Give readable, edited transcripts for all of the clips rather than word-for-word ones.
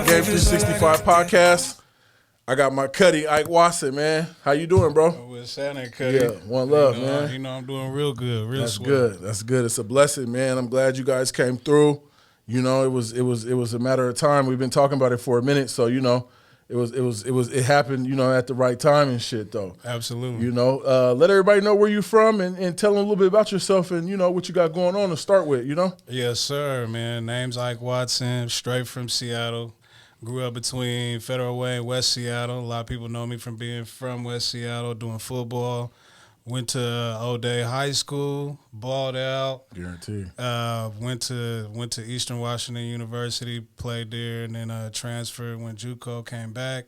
G.A.M.E 365 podcast. I got my Cuddy, Ike Watson, man. How you doing, bro? What's happening, Cuddy? Yeah, one love, you know, man. You know I'm doing real good, real That's swell. good. That's good. It's a blessing, man. I'm glad you guys came through. You know, it was a matter of time. We've been talking about it for a minute, so you know, it happened, you know, at the right time and shit, though. Absolutely. You know, let everybody know where you're from and tell them a little bit about yourself and you know what you got going on to start with. You know. Yes, sir, man. Name's Ike Watson, straight from Seattle. Grew up between Federal Way and West Seattle. A lot of people know me from being from West Seattle, doing football. Went to O'Day High School, balled out. Guarantee. Went to Eastern Washington University, played there, and then transferred. Went JUCO, came back.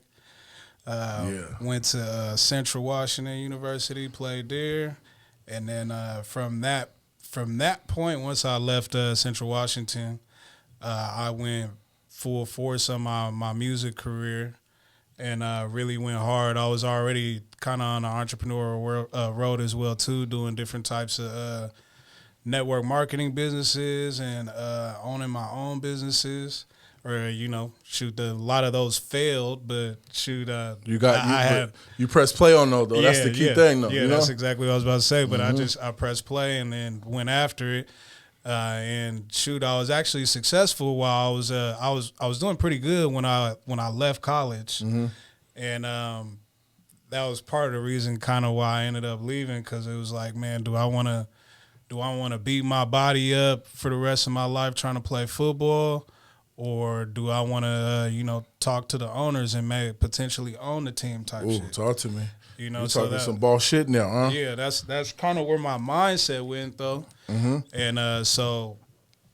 Went to Central Washington University, played there, and then from that point, once I left Central Washington, I went full force on my music career, and really went hard. I was already kind of on the entrepreneurial road as well too, doing different types of network marketing businesses and owning my own businesses. Or you know, shoot, a lot of those failed, but shoot, you press play on those though. That's the key thing though. Yeah, you know? that's exactly what I was about to say. But I pressed play and then went after it. And shoot, I was actually successful while I was doing pretty good when I left college, and that was part of the reason kind of why I ended up leaving, because it was like, man, do I want to beat my body up for the rest of my life trying to play football, or do I want to talk to the owners and maybe potentially own the team type shit? Talk to me. You know, You're so talking some ball shit now, huh? Yeah, that's kind of where my mindset went though, and so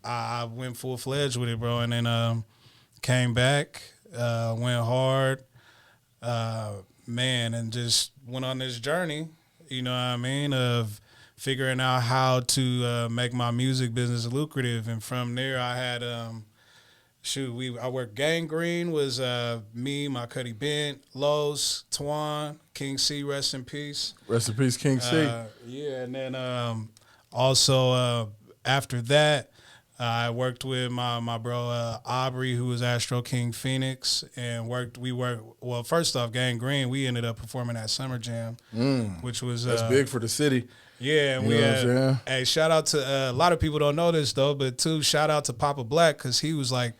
I went full fledged with it, bro, and then came back, went hard, man, and just went on this journey. You know what I mean, of figuring out how to make my music business lucrative, and from there I had I worked Gang Green was me, my Cuddy Bent, Lowe's, Twan, King C, rest in peace. Rest in peace, King C. Yeah, and then also after that, I worked with my bro Aubrey, who was Astro King Phoenix, and well, first off, Gang Green, we ended up performing at Summer Jam, which was that's big for the city. Yeah, and we had, hey, shout out to a lot of people don't know this though, but too, shout out to Papa Black, because he was like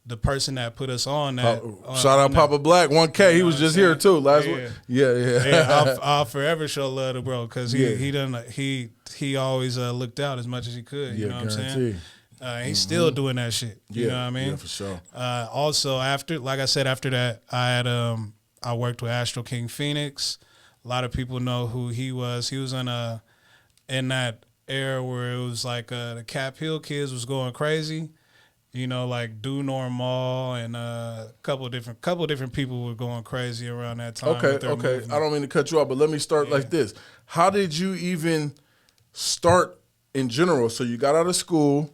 the person that put us on that. Shout out Papa Black, 1K. He was just here too last week. Yeah. I'll forever show love to bro, because he always looked out as much as he could. You know what I'm saying? He's still doing that shit. You know what I mean? Yeah, for sure. Also, after that, I worked with Astro King Phoenix. A lot of people know who he was. He was in that era where it was like the Cap Hill kids was going crazy. You know, like Do Normal and a couple different people were going crazy around that time. Okay. Movement. I don't mean to cut you off, but let me start like this. How did you even start in general? So you got out of school.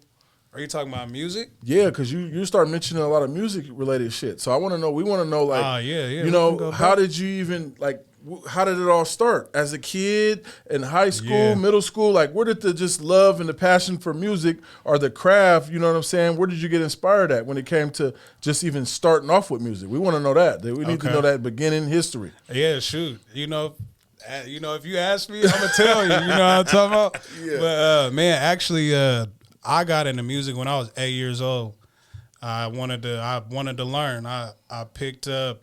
Are you talking about music? Yeah, because you start mentioning a lot of music related shit. So we want to know like, you know, how did you even like, how did it all start? As a kid, in high school, middle school, like where did the just love and the passion for music or the craft, you know what I'm saying? Where did you get inspired at when it came to just even starting off with music? We want to know that. We need to know that beginning history. Yeah, shoot. You know, if you ask me, I'm going to tell you, you know what I'm talking about? Yeah. But, man, actually, I got into music when I was 8 years old. I wanted to learn. I picked up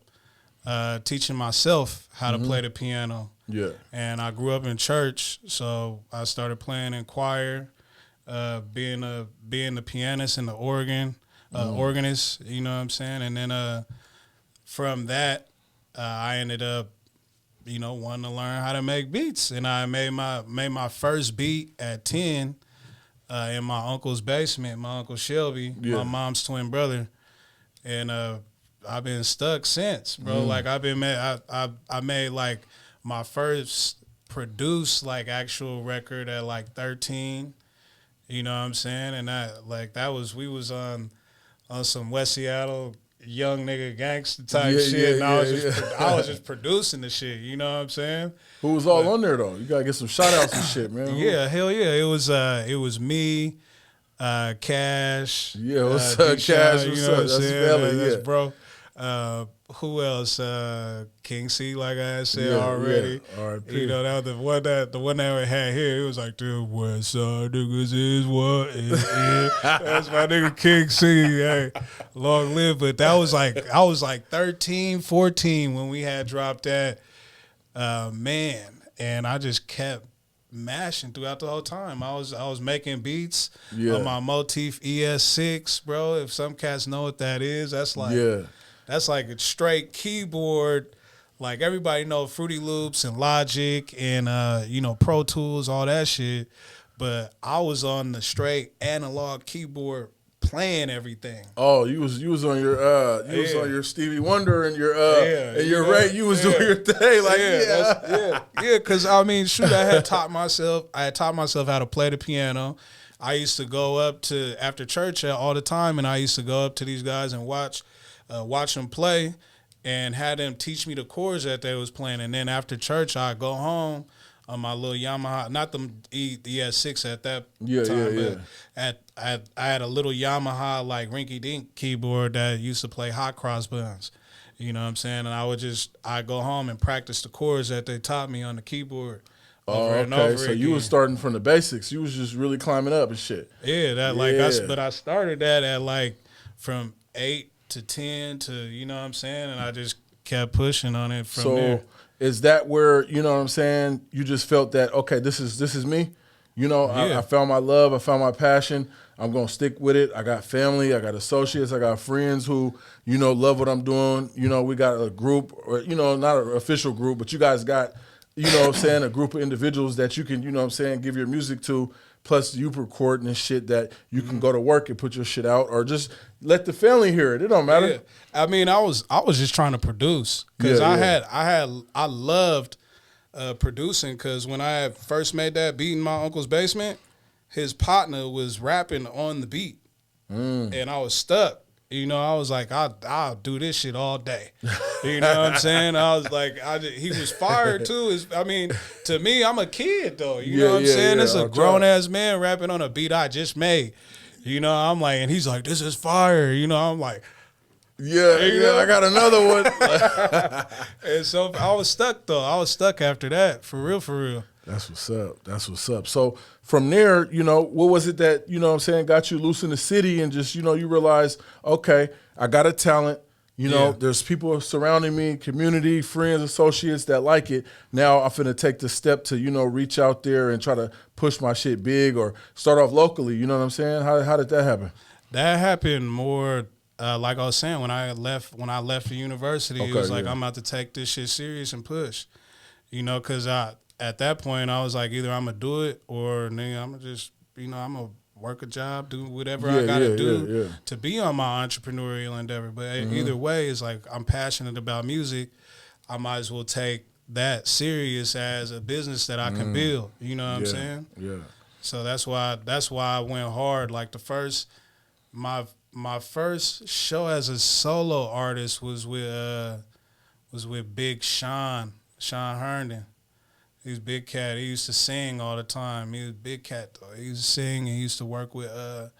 teaching myself how to play the piano. Yeah. And I grew up in church, so I started playing in choir, being the pianist and the organist, you know what I'm saying? And then from that, I ended up, you know, wanting to learn how to make beats. And I made my first beat at 10 in my uncle's basement, my Uncle Shelby, my mom's twin brother. And I've been stuck since, bro. Like I made like my first produced like actual record at like 13. You know what I'm saying? And we was on some West Seattle young nigga gangster type shit. And I was just producing the shit. You know what I'm saying? Who was all on there though? You gotta get some shout outs and shit, man. Yeah, hell yeah. It was me, Cash. Yeah, what's up, Cash? You What's know up? what I'm saying? That's bro. Who else? King C, like I said already. Yeah. You know, that was the one that we had here. It was like the West Side niggas is what is it. That's my nigga King C. Hey, long live. But that was like I was like 13, 14 when we had dropped that. Man, and I just kept mashing throughout the whole time. I was making beats on my Motif ES6, bro. If some cats know what that is, that's like a straight keyboard. Like everybody know Fruity Loops and Logic and Pro Tools, all that shit. But I was on the straight analog keyboard playing everything. Oh, you was on your was on your Stevie Wonder and your Ray. You was doing your thing, like because I mean, shoot, I had taught myself how to play the piano. I used to go up to after church all the time, and I used to go up to these guys and watch them play, and had them teach me the chords that they was playing. And then after church, I'd go home on my little Yamaha, not the ES6 at that time, but I had a little Yamaha like rinky dink keyboard that used to play hot cross buttons. You know what I'm saying? And I'd go home and practice the chords that they taught me on the keyboard. Over and over so again. You was starting from the basics. You was just really climbing up and shit. Yeah, but I started that at like from 8 to 10 to, you know what I'm saying? And I just kept pushing on it from there. Is that where, you know what I'm saying, you just felt that, okay, this is me? You know, I found my love, I found my passion. I'm going to stick with it. I got family, I got associates, I got friends who, you know, love what I'm doing. You know, we got a group, or, you know, not an official group, but you guys got, you know what I'm saying, a group of individuals that you can, you know what I'm saying, give your music to, plus you recording and shit that you can go to work and put your shit out, or just let the family hear it. It don't matter. Yeah. I mean, I was just trying to produce, because I loved producing, because when I had first made that beat in my uncle's basement, his partner was rapping on the beat, and I was stuck. You know, I was like, I'll do this shit all day. You know what I'm saying? I was like, he was fired too. I mean, to me, I'm a kid though. You know what I'm saying? It's a grown ass man rapping on a beat I just made. You know, I'm like, and he's like, this is fire. You know, I'm like, I got another one. And so I was stuck though. I was stuck after that, for real. That's what's up. So from there, you know, what was it that, you know what I'm saying, got you loose in the city and just, you know, you realize, okay, I got a talent. You know, there's people surrounding me, community, friends, associates that like it. Now I'm finna take the step to, you know, reach out there and try to push my shit big or start off locally. You know what I'm saying? How did that happen? That happened more, like I was saying, when I left the university, it was like, I'm about to take this shit serious and push. You know, because at that point, I was like, either I'm going to do it or nigga, I'm going to just, you know, I'm going to work a job, do whatever I got to do to be on my entrepreneurial endeavor. But either way, it's like I'm passionate about music. I might as well take that serious as a business that I can build. You know what I'm saying? Yeah. So that's why I went hard. Like my first show as a solo artist was with Big Sean Herndon. He was a big cat. He used to sing all the time. He was a big cat, though. He used to sing, and he used to work with the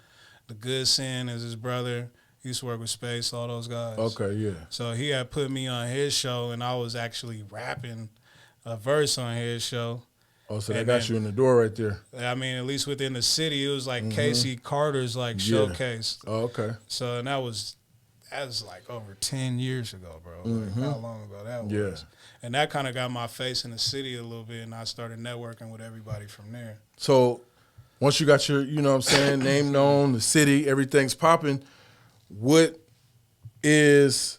Good Sin as his brother. He used to work with Space, all those guys. Okay, yeah. So he had put me on his show, and I was actually rapping a verse on his show. Oh, so that got you in the door right there. I mean, at least within the city, it was like Casey Carter's like showcase. Oh, okay. So, and that was like over 10 years ago, bro. Like how long ago that was. Yeah. And that kind of got my face in the city a little bit, and I started networking with everybody from there. So once you got your, you know what I'm saying, name known, the city, everything's popping, what is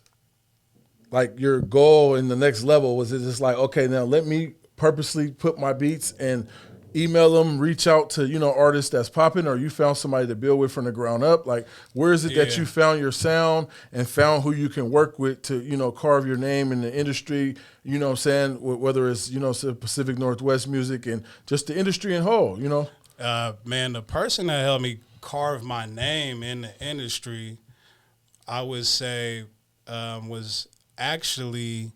like your goal in the next level? Was it just like, okay, now let me purposely put my beats and email them, reach out to, you know, artists that's popping, or you found somebody to build with from the ground up? Like, where is it that you found your sound and found who you can work with to, you know, carve your name in the industry, you know what I'm saying, whether it's, you know, Pacific Northwest music and just the industry in whole, you know? Man, the person that helped me carve my name in the industry, I would say, was actually,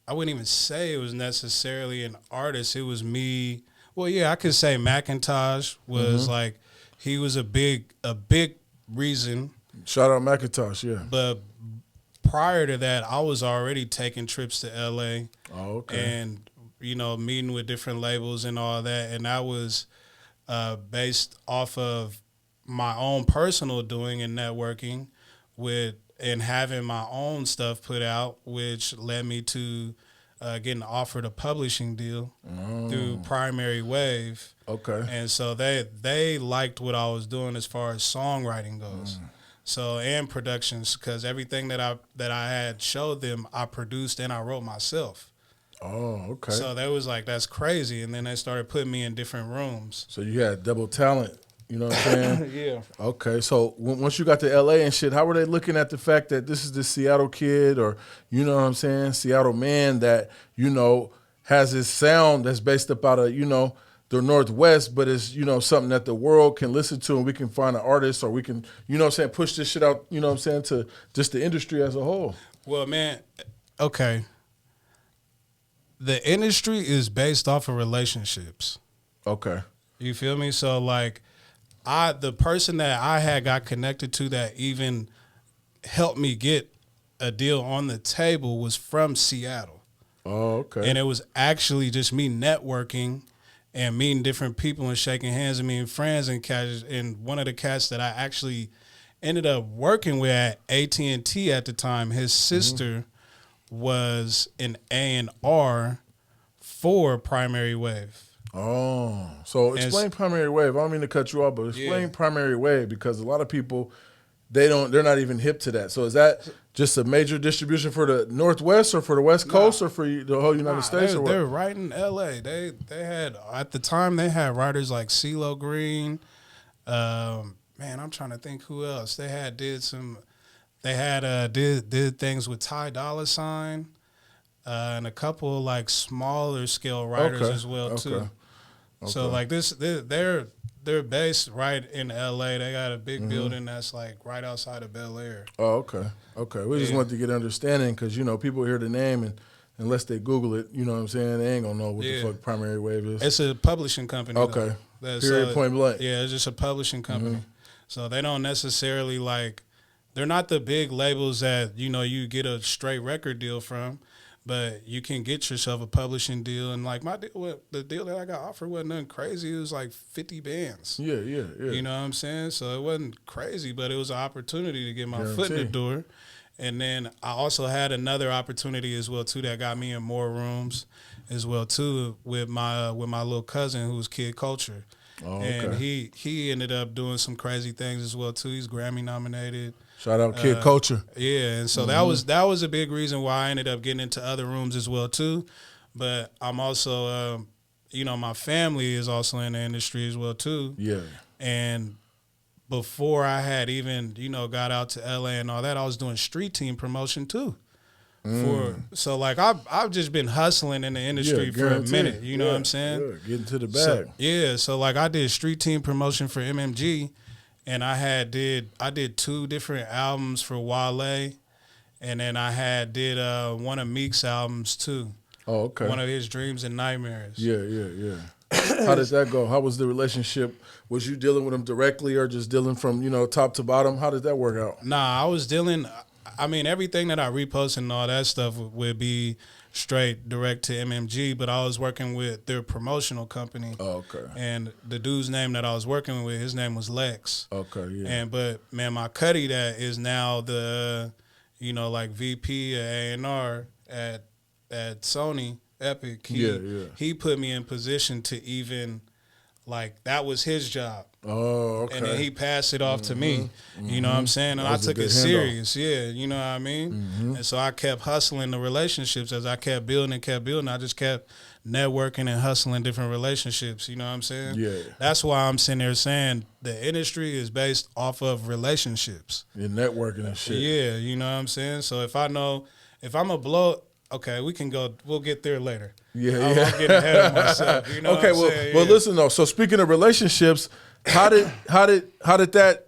I wouldn't even say it was necessarily an artist. It was me. Well, yeah, I could say Macintosh was like, he was a big reason. Shout out Macintosh, yeah. But prior to that, I was already taking trips to LA. Oh, okay. And, you know, meeting with different labels and all that. And that was based off of my own personal doing and networking with and having my own stuff put out, which led me to getting offered a publishing deal through Primary Wave. Okay. And so they liked what I was doing as far as songwriting goes. So, and productions, because everything that I had showed them, I produced and I wrote myself. Oh, okay. So they was like, that's crazy. And then they started putting me in different rooms. So you had double talent, you know what I'm saying? Yeah. Okay, so once you got to L.A. and shit, how were they looking at the fact that this is the Seattle kid or, you know what I'm saying, Seattle man that, you know, has his sound that's based up out of, you know, the Northwest, but it's, you know, something that the world can listen to and we can find an artist or we can, you know what I'm saying, push this shit out, you know what I'm saying, to just the industry as a whole? Well, man, okay. The industry is based off of relationships. Okay. You feel me? So, like, the person that I had got connected to that even helped me get a deal on the table was from Seattle. Oh, okay. And it was actually just me networking and meeting different people and shaking hands and meeting friends and one of the cats that I actually ended up working with at AT&T at the time, his sister was an A&R for Primary Wave. Oh, so explain Primary Wave. I don't mean to cut you off, but explain Primary Wave because a lot of people, they're not even hip to that. So is that just a major distribution for the Northwest or for the West Coast or for the whole United States? Or what? They're right in LA. They had at the time they had writers like CeeLo Green. Man, I'm trying to think who else. They had did things with Ty Dolla $ign and a couple of like smaller scale writers as well too. Okay. So like they're based right in LA. They got a big building that's like right outside of Bel Air. Oh, okay. Okay. We just wanted to get understanding because, you know, people hear the name and unless they Google it, you know what I'm saying, they ain't going to know what the fuck Primary Wave is. It's a publishing company. Okay. Period, point blank. Yeah, it's just a publishing company. So they don't necessarily like, they're not the big labels that, you know, you get a straight record deal from. But you can get yourself a publishing deal, and like the deal that I got offered wasn't nothing crazy. It was like 50 bands. Yeah. You know what I'm saying? So it wasn't crazy, but it was an opportunity to get my foot in the door. And then I also had another opportunity as well too that got me in more rooms as well too with my little cousin who's Kid Culture. Oh, okay. And he ended up doing some crazy things as well too. He's Grammy nominated. Shout out Kid Culture. Yeah, and so that was a big reason why I ended up getting into other rooms as well too. But I'm also, you know, my family is also in the industry as well too. Yeah. And before I had even, you know, got out to LA and all that, I was doing street team promotion too. So like I've just been hustling in the industry for a minute. You know what I'm saying? Yeah, getting to the bag. So like I did street team promotion for MMG. And I did 2 different albums for Wale, and then I did one of Meek's albums too. Oh, okay. One of his Dreams and Nightmares. Yeah. How did that go? How was the relationship? Was you dealing with him directly or just dealing from, you know, top to bottom? How did that work out? Nah, I was dealing. I mean, everything that I repost and all that stuff would be straight direct to MMG, but I was working with their promotional company. Oh, okay. And the dude's name that I was working with, his name was Lex. Okay, yeah. But man, my cutty that is now the, you know, like VP of A&R at Sony Epic. He put me in position to even, like, that was his job. Oh, okay. And then he passed it off to me. You know what I'm saying? And I took it serious. Yeah, you know what I mean? And so I kept hustling the relationships as I kept building. I just kept networking and hustling different relationships. You know what I'm saying? Yeah. That's why I'm sitting there saying the industry is based off of relationships. You're networking and shit. Yeah, you know what I'm saying? So if I'm a blow, okay, we'll get there later. Yeah, I'm getting ahead of myself. You know okay, what I'm saying? Well, listen though. So speaking of relationships, how did that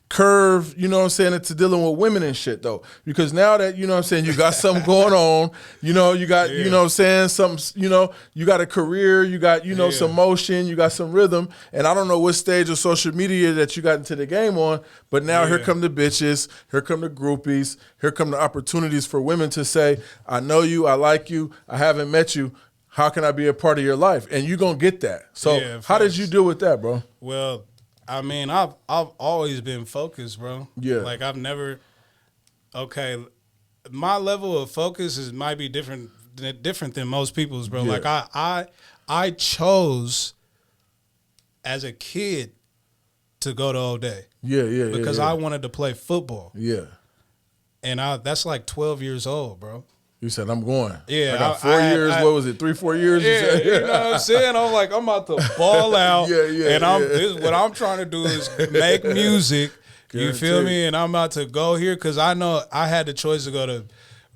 curve, you know what I'm saying, into dealing with women and shit though? Because now that, you know what I'm saying, you got something going on, you know, you got, you know what I'm saying, something, you know, you got a career, you got, you know, some motion, you got some rhythm, and I don't know what stage of social media that you got into the game on, but now here come the bitches, here come the groupies, here come the opportunities for women to say, I know you, I like you, I haven't met you, how can I be a part of your life? And you're going to get that. So how did you deal with that, bro? Well, I mean, I've always been focused, bro. Yeah. Like I've never. Okay, my level of focus might be different than most people's, bro. Yeah. Like I chose as a kid to go to O'Day. Yeah. Because I wanted to play football. Yeah. And that's like 12 years old, bro. You said, I'm going. Yeah. I got 4 years. What was it, 3-4 years? Yeah, you know what I'm saying? I'm like, I'm about to ball out. And what I'm trying to do is make music. You feel me? And I'm about to go here because I know I had the choice to go to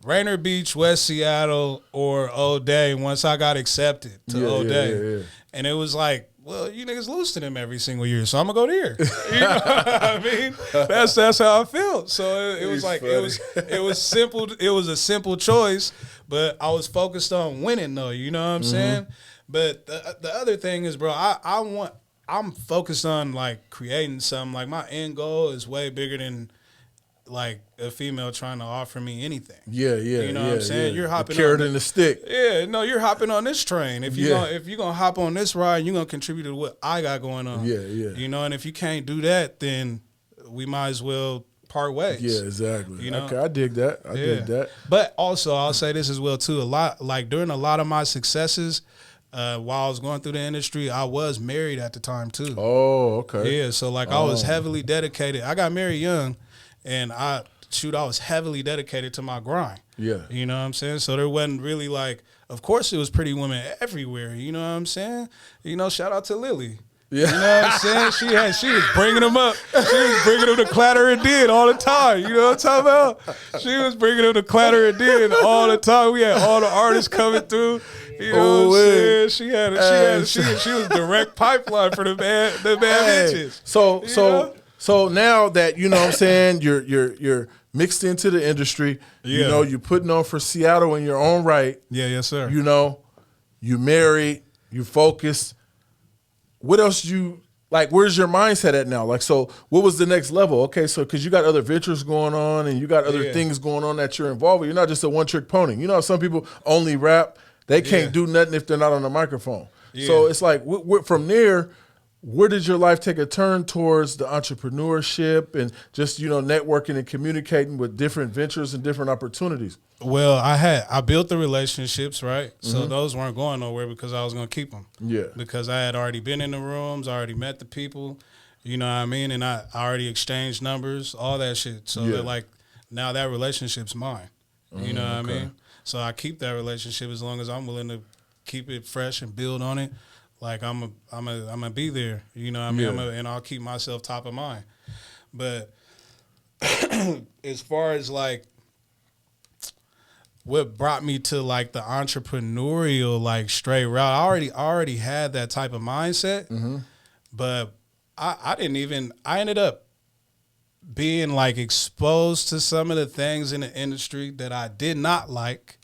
Rainier Beach, West Seattle, or O'Day once I got accepted to O'Day. Yeah. And it was like, well, you niggas lose to them every single year, so I'm gonna go there. You know what I mean? That's how I felt. So it was like funny. it was simple. It was a simple choice, but I was focused on winning, though. You know what I'm saying? But the other thing is, bro, I'm focused on like creating something. Like my end goal is way bigger than like a female trying to offer me anything. Yeah. You know what I'm saying? You're hopping the carrot and the stick. Yeah, no, you're hopping on this train. If you're gonna hop on this ride, you're gonna contribute to what I got going on. Yeah. You know, and if you can't do that, then we might as well part ways. Yeah, exactly. You know? Okay, I dig that. I dig that. But also, I'll say this as well too. During a lot of my successes, while I was going through the industry, I was married at the time too. Oh, okay. Yeah, so like I was heavily dedicated. I got married young. And I was heavily dedicated to my grind. Yeah. You know what I'm saying? So there wasn't really like, of course it was pretty women everywhere. You know what I'm saying? You know, shout out to Lily. Yeah. You know what I'm saying? She was bringing them up. She was bringing them to Clatter and Did all the time. You know what I'm talking about? She was bringing them to Clatter and Did all the time. We had all the artists coming through. You know what I'm saying? She was direct pipeline for the bad bitches. So now that, you know what I'm saying, you're mixed into the industry, you know, you're putting on for Seattle in your own right. Yeah, yes, sir. You know, you married, you focused. What else where's your mindset at now? Like, so what was the next level? Okay, so because you got other ventures going on and you got other things going on that you're involved with. You're not just a one-trick pony. You know, some people only rap. They can't do nothing if they're not on the microphone. Yeah. So it's like, from there, where did your life take a turn towards the entrepreneurship and just, you know, networking and communicating with different ventures and different opportunities? Well, I built the relationships, right? So those weren't going nowhere because I was going to keep them. Yeah. Because I had already been in the rooms, I already met the people, you know what I mean? And I already exchanged numbers, all that shit. So they're like, now that relationship's mine. You know what I mean? So I keep that relationship as long as I'm willing to keep it fresh and build on it. Like I'm gonna be there, you know what I mean? And I'll keep myself top of mind. But as far as like what brought me to like the entrepreneurial like straight route, I already had that type of mindset. But I ended up being like exposed to some of the things in the industry that I did not like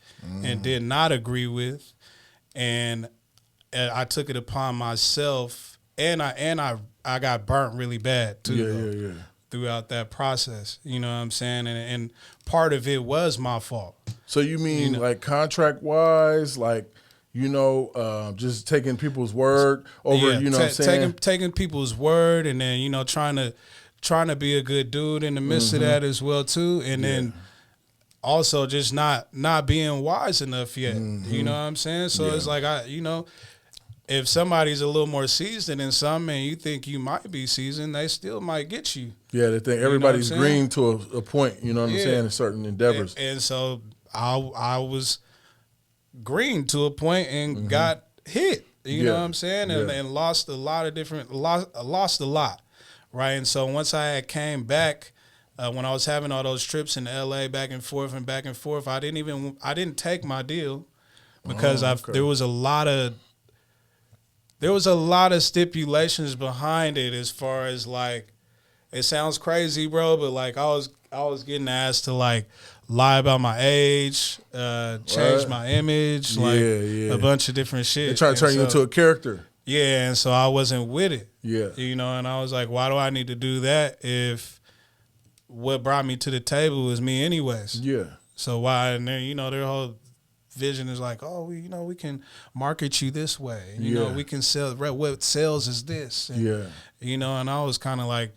and did not agree with, and I took it upon myself, and I got burnt really bad too. Throughout that process, you know what I'm saying, and part of it was my fault. So you mean like contract wise, like, you know, just taking people's word over, you know what I'm saying, taking people's word, and then, you know, trying to be a good dude in the midst of that as well too, and then also just not being wise enough yet. You know what I'm saying? So it's like if somebody's a little more seasoned in something and you think you might be seasoned, they still might get you. Yeah, they think everybody's green to a point, you know what I'm saying, in certain endeavors. And so I was green to a point and got hit, you know what I'm saying, and lost a lot, right? And so once I had came back, when I was having all those trips in LA back and forth, I didn't take my deal because there was a lot of stipulations behind it, as far as like it sounds crazy, bro, but like I was getting asked to like lie about my age, change my image, like a bunch of different shit. They're trying to turn you into a character. Yeah, and so I wasn't with it. Yeah. You know, and I was like, why do I need to do that if what brought me to the table was me anyways? Yeah. So why, and then, you know, their whole vision is like, oh, you know, we can market you this way. You know, we can sell, what sells is this. And, you know, and I was kind of like,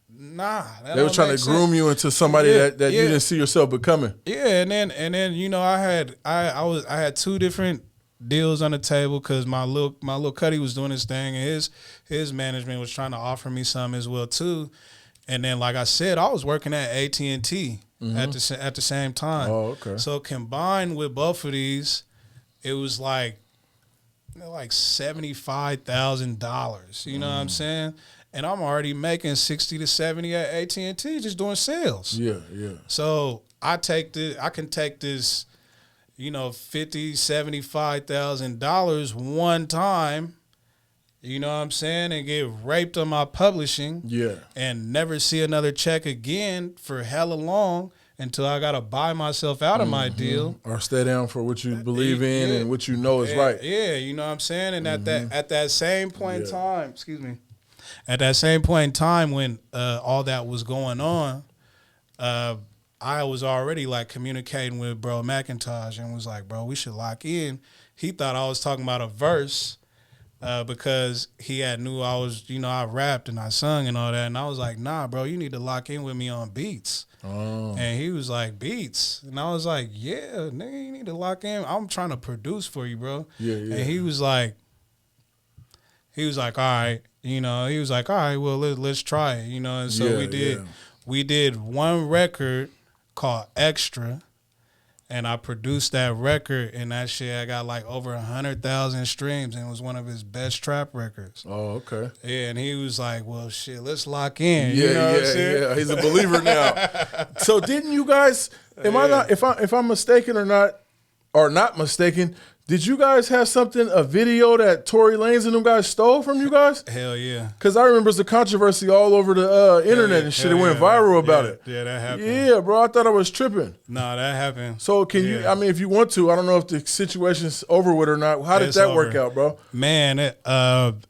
nah. They were trying to groom you into somebody that you didn't see yourself becoming. Yeah, and then you know, I had two different deals on the table because my little Cuddy was doing his thing, and his management was trying to offer me some as well too. And then, like I said, I was working at AT&T at the same time. Oh, okay. So combined with both of these, it was like $75,000. You know what I'm saying? And I'm already making 60 to 70 at AT&T just doing sales. Yeah, yeah. So I can take this, you know, $50,000, $75,000 one time, you know what I'm saying, and get raped on my publishing. Yeah. And never see another check again for hella long until I gotta buy myself out of my deal. Or stay down for what you believe in and what you know is right. Yeah, you know what I'm saying? And at that same point in time, at that same point in time when all that was going on, I was already like communicating with bro McIntosh and was like, bro, we should lock in. He thought I was talking about a verse because he had knew I was, you know, I rapped and I sung and all that. And I was like, nah, bro, you need to lock in with me on beats. Oh. And he was like, beats? And I was like, yeah, nigga, you need to lock in. I'm trying to produce for you, bro. Yeah, yeah. And he was like, all right. You know, he was like, all right, well, let's try it. You know, and so we did one record called Extra, and I produced that record, and that shit I got like over 100,000 streams, and it was one of his best trap records. Oh, okay. Yeah, and he was like, well, shit, let's lock in. Yeah, you know what I'm saying? Yeah. He's a believer now. So didn't you guys? Am I not? If I'm mistaken or not mistaken? Did you guys have a video that Tory Lanez and them guys stole from you guys? Hell yeah. Because I remember the controversy all over the internet and shit. It went viral about it. Yeah, that happened. Yeah, bro. I thought I was tripping. Nah, that happened. So can you, I mean, if you want to, I don't know if the situation's over with or not. How did that work out, bro? Man,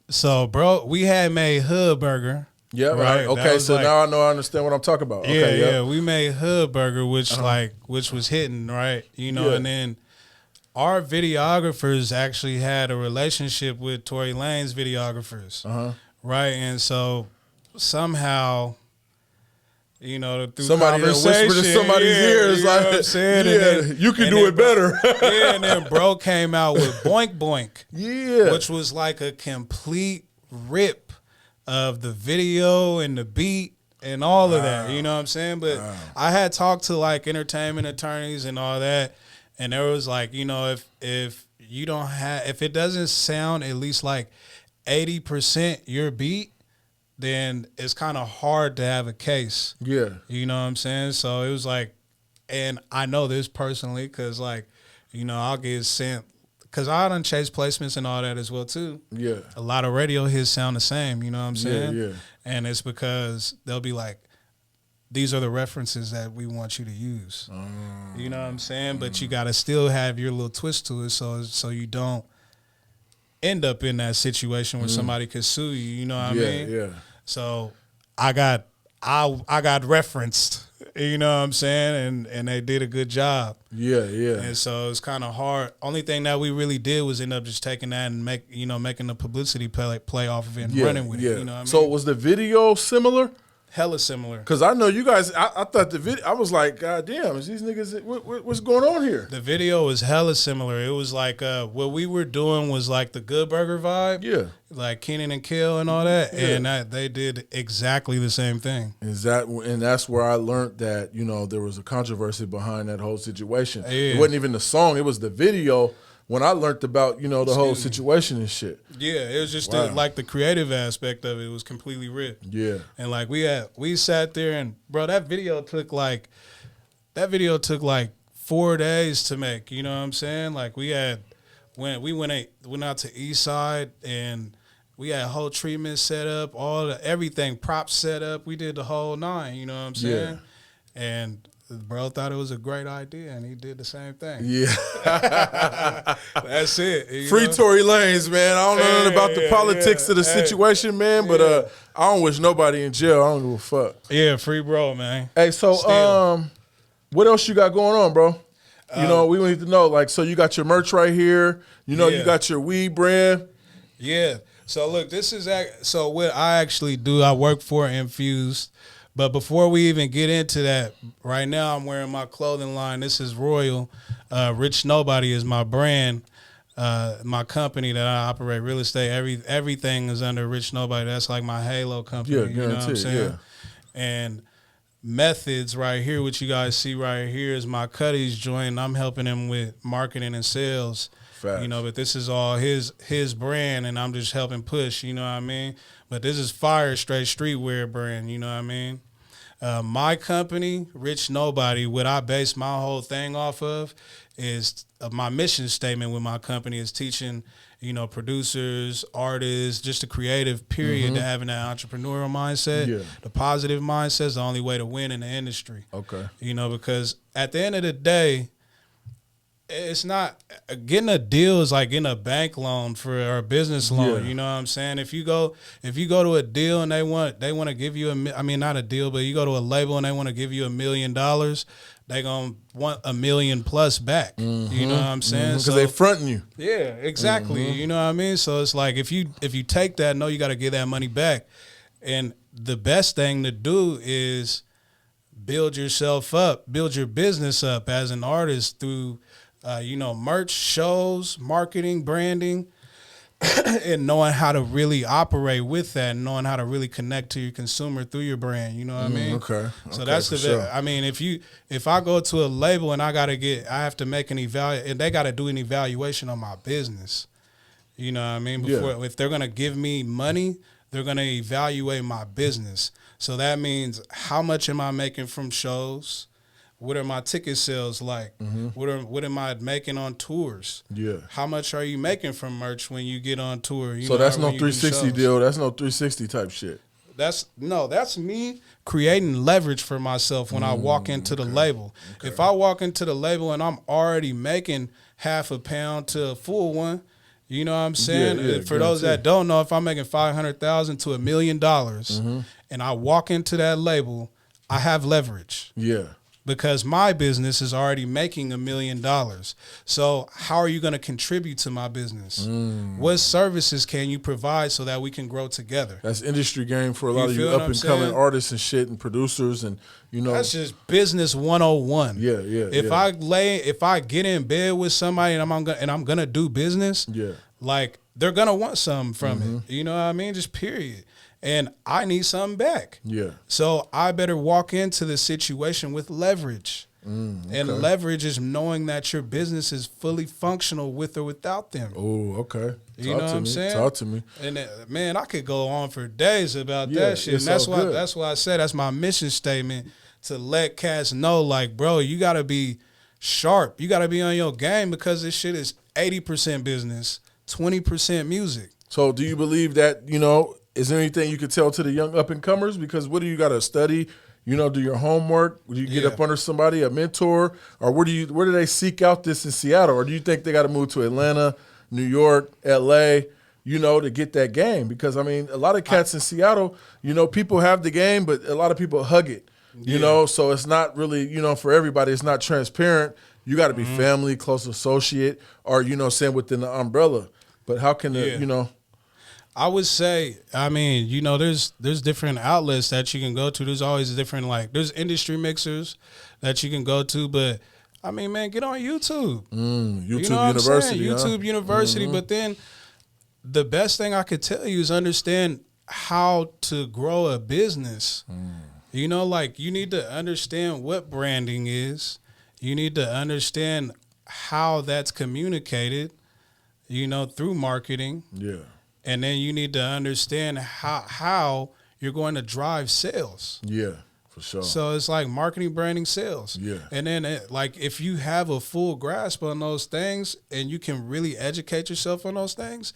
so, bro, we had made Hood Burger. Yeah, right. Okay, so now I understand what I'm talking about. Okay, yeah. We made Hood Burger, which was hitting, right? You know, and then our videographers actually had a relationship with Tory Lanez videographers, right? And so somehow, you know, through somebody conversation, whispered in somebody's ears, you know like, what I'm saying? Then, you can do it better. And then bro came out with Boink Boink, which was like a complete rip of the video and the beat and all of that. You know what I'm saying? But I had talked to like entertainment attorneys and all that. And there was like, you know, if it doesn't sound at least like 80% your beat, then it's kind of hard to have a case. Yeah. You know what I'm saying? So it was like, and I know this personally because like, you know, I'll get sent, because I done chase placements and all that as well too. Yeah. A lot of radio hits sound the same, you know what I'm saying? Yeah. And it's because they'll be like, these are the references that we want you to use. You know what I'm saying? But you got to still have your little twist to it so you don't end up in that situation where somebody could sue you. You know what I mean? Yeah. So I got referenced, you know what I'm saying? And they did a good job. Yeah, yeah. And so it's kind of hard. Only thing that we really did was end up just taking that and making the publicity play off of it and running with it. You know what I mean? So was the video similar? Hella similar. Because I know you guys, I thought the video, I was like, God damn, is these niggas, what's going on here? The video was hella similar. It was like, what we were doing was like the Good Burger vibe. Yeah. Like Kenan and Kel and all that. Yeah. And they did exactly the same thing. And that's where I learned that, you know, there was a controversy behind that whole situation. Yeah. It wasn't even the song, it was the video. When I learned about, you know, the whole situation and shit. Yeah, it was just like the creative aspect of it was completely ripped. Yeah. And like we sat there and bro, that video took like 4 days to make, you know what I'm saying? Like we went out to East Side and We had a whole treatment set up, everything, props set up. We did the whole 9, you know what I'm saying? Yeah. And bro thought it was a great idea, and he did the same thing. Yeah. That's it. Free Tory Lanez, man. I don't know nothing about the politics of the situation, man, but I don't wish nobody in jail. I don't give a fuck. Yeah, free bro, man. Hey, so what else you got going on, bro? You know, we need to know, like, so you got your merch right here. You know, you got your weed brand. Yeah. So look, this is what I actually do. I work for Infused. But before we even get into that, right now I'm wearing my clothing line. This is Royal. Rich Nobody is my brand. My company that I operate, real estate, everything is under Rich Nobody. That's like my halo company. Yeah, you know what I'm saying? Yeah. And Methods right here, what you guys see right here is my Cuddies joint. I'm helping him with marketing and sales. Facts. You know, but this is all his brand, and I'm just helping push, you know what I mean? But this is fire, straight streetwear brand, you know what I mean? My company, Rich Nobody, what I base my whole thing off of is my mission statement with my company is teaching, you know, producers, artists, just a creative period to having that entrepreneurial mindset. Yeah. The positive mindset is the only way to win in the industry. Okay. You know, because at the end of the day, it's not getting a deal is like getting a bank loan or a business loan. Yeah. You know what I'm saying? If you go to a deal and they want to give you not a deal, but you go to a label and they want to give you $1 million, they gonna want $1 million plus back. You know what I'm saying? Because they fronting you. Yeah, exactly. You know what I mean? So it's like if you take that, no, you got to give that money back. And the best thing to do is build yourself up, build your business up as an artist through merch, shows, marketing, branding, and knowing how to really operate with that, and knowing how to really connect to your consumer through your brand. You know what I mean? Okay. So that's sure. I mean, if I go to a label and I have to make and they got to do an evaluation on my business. You know what I mean? If they're gonna give me money, they're gonna evaluate my business. So that means how much am I making from shows? What are my ticket sales like? What am I making on tours? Yeah. How much are you making from merch when you get on tour? So that's no 360 deal. That's no 360 type shit. That's me creating leverage for myself when I walk into the label. Okay. If I walk into the label and I'm already making half a pound to a full one, you know what I'm saying? For those that don't know, if I'm making $500,000 to $1 million and I walk into that label, I have leverage. Yeah. Because my business is already making $1 million. So how are you going to contribute to my business? What services can you provide so that we can grow together? That's industry game for a lot of you up and coming artists and shit and producers, and that's just business 101. Yeah. If I get in bed with somebody and I'm gonna do business, like they're gonna want something from it. You know what I mean? Just period. And I need something back. Yeah. So I better walk into the situation with leverage. Okay. And leverage is knowing that your business is fully functional with or without them. Oh, okay. You know what I'm saying? Talk to me. And man, I could go on for days about that shit. And that's why I said that's my mission statement, to let cats know, like, bro, you gotta be sharp. You gotta be on your game, because this shit is 80% business, 20% music. So do you believe that, is there anything you could tell to the young up-and-comers? Because what do you got to study? Do your homework? Do you get up under somebody, a mentor? Or where do they seek out this in Seattle? Or do you think they got to move to Atlanta, New York, L.A., to get that game? Because, a lot of cats in Seattle, people have the game, but a lot of people hug it, so it's not really, for everybody, it's not transparent. You got to be family, close associate, or, saying within the umbrella. But how can I would say, there's different outlets that you can go to. There's always different, there's industry mixers that you can go to. But, man, get on YouTube. YouTube University. YouTube University. But then the best thing I could tell you is understand how to grow a business. You need to understand what branding is. You need to understand how that's communicated, through marketing. Yeah. And then you need to understand how you're going to drive sales. Yeah, for sure. So it's like marketing, branding, sales. Yeah. And then if you have a full grasp on those things and you can really educate yourself on those things,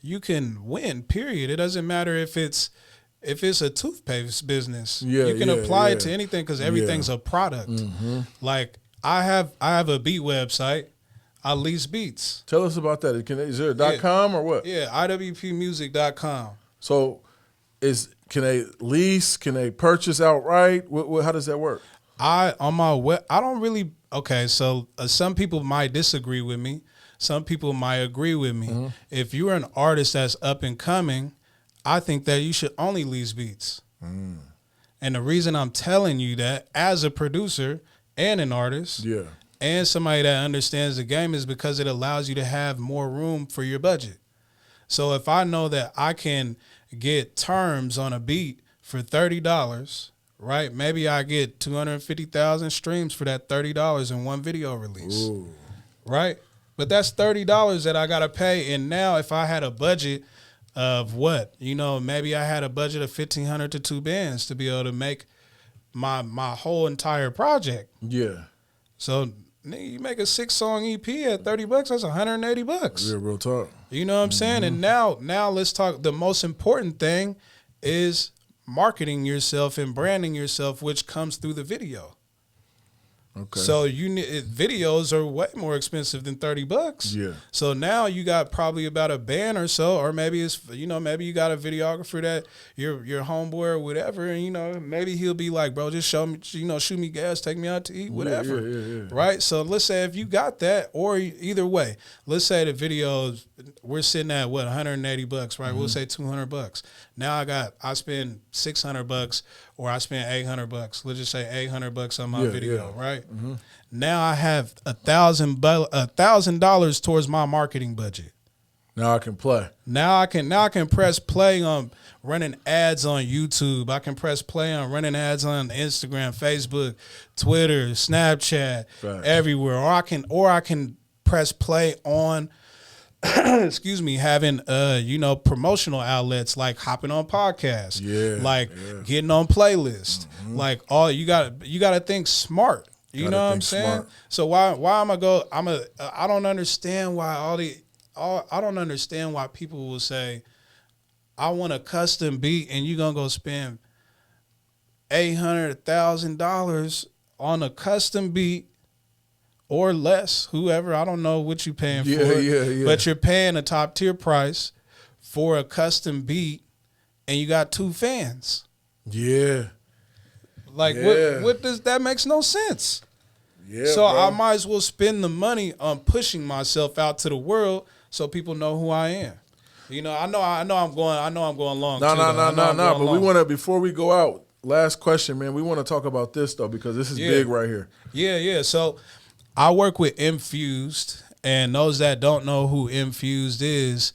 you can win, period. It doesn't matter if it's a toothpaste business. You can apply it to anything because everything's a product. Mm-hmm. Like I have a beat website. I lease beats. Tell us about that. Is there a .com or what? Yeah, iwpmusic.com. So can they lease? Can they purchase outright? How does that work? I don't really. Okay, so some people might disagree with me. Some people might agree with me. Mm-hmm. If you're an artist that's up and coming, I think that you should only lease beats. Mm. And the reason I'm telling you that as a producer and an artist and somebody that understands the game is because it allows you to have more room for your budget. So if I know that I can get terms on a beat for $30, right? Maybe I get 250,000 streams for that $30 in one video release. Ooh. Right? But that's $30 that I got to pay. And now if I had a budget of what? Maybe I had a budget of $1,500 to 2 bands to be able to make my whole entire project. Yeah. So you make a 6-song EP at $30, that's $180. Yeah, real talk. You know what I'm saying? And now let's talk. The most important thing is marketing yourself and branding yourself, which comes through the video. Okay. So videos are way more expensive than $30. Yeah. So now you got probably about a band or so, or maybe it's maybe you got a videographer that your homeboy or whatever, and maybe he'll be like, bro, just show me, shoot me gas, take me out to eat, whatever. Yeah. Right. So let's say if you got that, or either way, let's say the videos we're sitting at what $180, right? Mm-hmm. We'll say $200. Now I spend $600 or I spend $800. Let's just say $800 on my video, right? Mm-hmm. Now I have $1,000 towards my marketing budget. Now I can play. Now I can press play on running ads on YouTube. I can press play on running ads on Instagram, Facebook, Twitter, Snapchat, everywhere. Or I can press play on having promotional outlets like hopping on podcasts, getting on playlists. Mm-hmm. Like you gotta think smart. You know what I'm saying? Smart. So why am I don't understand why I don't understand why people will say I want a custom beat and you're gonna go spend $800,000 on a custom beat. Or less, whoever, I don't know what you're paying for. Yeah. But you're paying a top tier price for a custom beat and you got 2 fans. Yeah. Like, what does that makes no sense. Yeah. So bro. I might as well spend the money on pushing myself out to the world so people know who I am. I know I'm going long. No. But we want to, before we go out, last question, man, we want to talk about this though, because this is big right here. Yeah. So I work with Infused, and those that don't know who Infused is,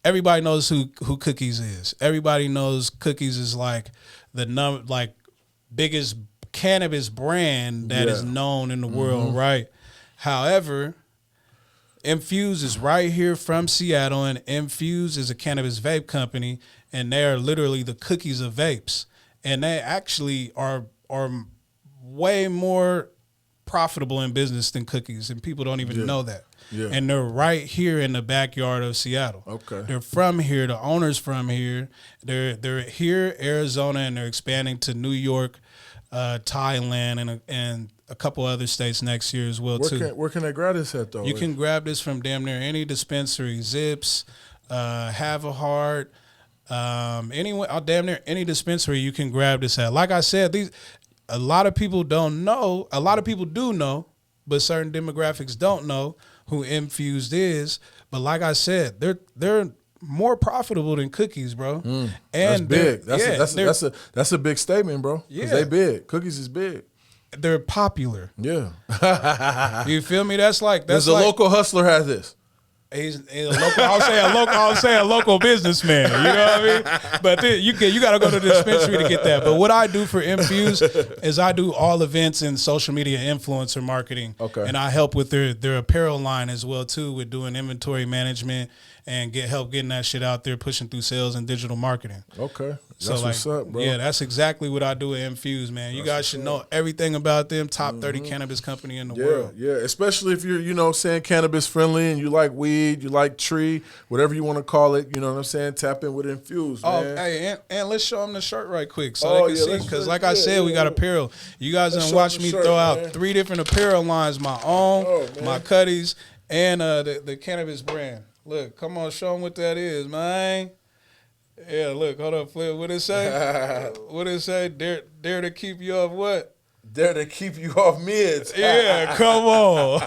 everybody knows who Cookies is. Everybody knows Cookies is like the biggest cannabis brand that is known in the world, right? However, Infused is right here from Seattle, and Infused is a cannabis vape company, and they are literally the Cookies of vapes, and they actually are way more profitable in business than Cookies, and people don't even know that. Yeah. And they're right here in the backyard of Seattle. Okay. They're from here. The owner's from here. They're here, Arizona, and they're expanding to New York, Thailand, and a couple other states next year as well, too. Where can they grab this at, though? You can grab this from damn near any dispensary, Zips, Have a Heart, damn near any dispensary you can grab this at. Like I said, a lot of people don't know. A lot of people do know, but certain demographics don't know who Infused is. But like I said, they're more profitable than Cookies, bro. And that's big. That's a big statement, bro. Because they big. Cookies is big. They're popular. Yeah. You feel me? That's like a local hustler has this. He's a local. I'll say a local businessman. You know what I mean? But you got to go to the dispensary to get that. But what I do for Infuse is I do all events and social media influencer marketing. Okay. And I help with their apparel line as well too, with doing inventory management and help getting that shit out there, pushing through sales and digital marketing. Okay. So that's like, what's up, bro. Yeah, that's exactly what I do at Infuse, man. You guys should know everything about them. Top 30 cannabis company in the world. Yeah, especially if you're, saying cannabis friendly and you like weed, you like tree, whatever you want to call it. You know what I'm saying? Tap in with Infuse, man. Oh, hey, and let's show them the shirt right quick so they can see. Because like I said, we got apparel. You guys done watch me throw out 3 different apparel lines: my own, my Cuddies, and the cannabis brand. Look, come on, show them what that is, man. Yeah, look, hold up, Flip. What it say? What it say? Dare to keep you off what? Dare to keep you off mids. Yeah, come on.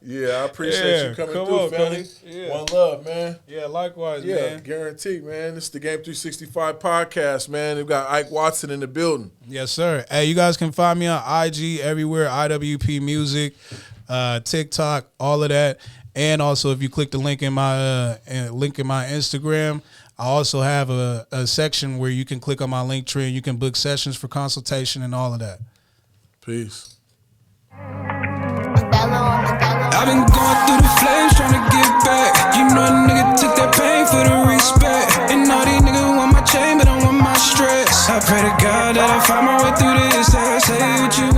Yeah, I appreciate you coming through, family. Yeah. One love, man. Yeah, likewise, man. Yeah, guaranteed, man. This is the Game 365 podcast, man. We've got Ike Watson in the building. Yes, sir. Hey, you guys can find me on IG everywhere, IWP Music, TikTok, all of that. And also, if you click the link in my Instagram, I also have a section where you can click on my link tree and you can book sessions for consultation and all of that. Peace. I've been going through the flames trying to get back. You know a nigga took that pain for the respect. And all these niggas want my chain, but I want my stress. I pray to God that I find my way through this. I say what you